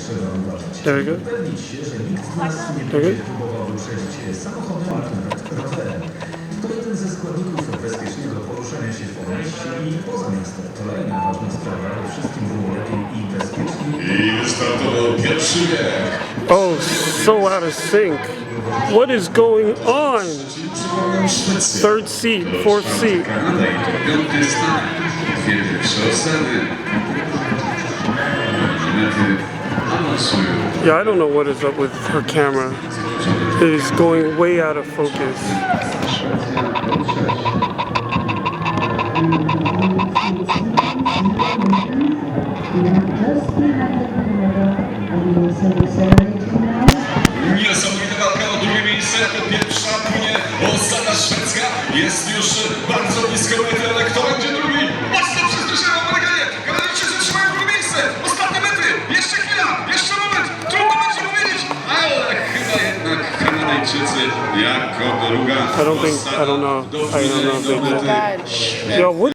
trzeba uważać. There we go. Upewnić się, że nikt z nas nie będzie próbował wyprzedzić samochodem lub rowerem. To jeden ze składników bezpiecznego poruszania się po mieście i poza miastem. Kolejna ważna sprawa, aby wszystkim było lepiej i bezpieczniej. I wystartował pierwszy bieg. Oh, so out of sync. What is going on? Third seat, fourth seat. Kanada i to piąty stan. Dwie pierwsze osady. Mety awansują. Yeah, I don't know what is up with her camera. It is going way out of focus. Niesamowita walka o drugie miejsce. Pierwsza płynie osada szwedzka. Jest już bardzo blisko mety, ale kto będzie drugi? Mocno przyspieszyło Amerykanie. Kanadyjczycy zatrzymają drugie miejsce. Ostatnie metry. Jeszcze chwila. Jeszcze moment. Trudno będzie powiedzieć. Ale chyba jednak Kanadyjczycy jako druga I don't know if they did. Yo, what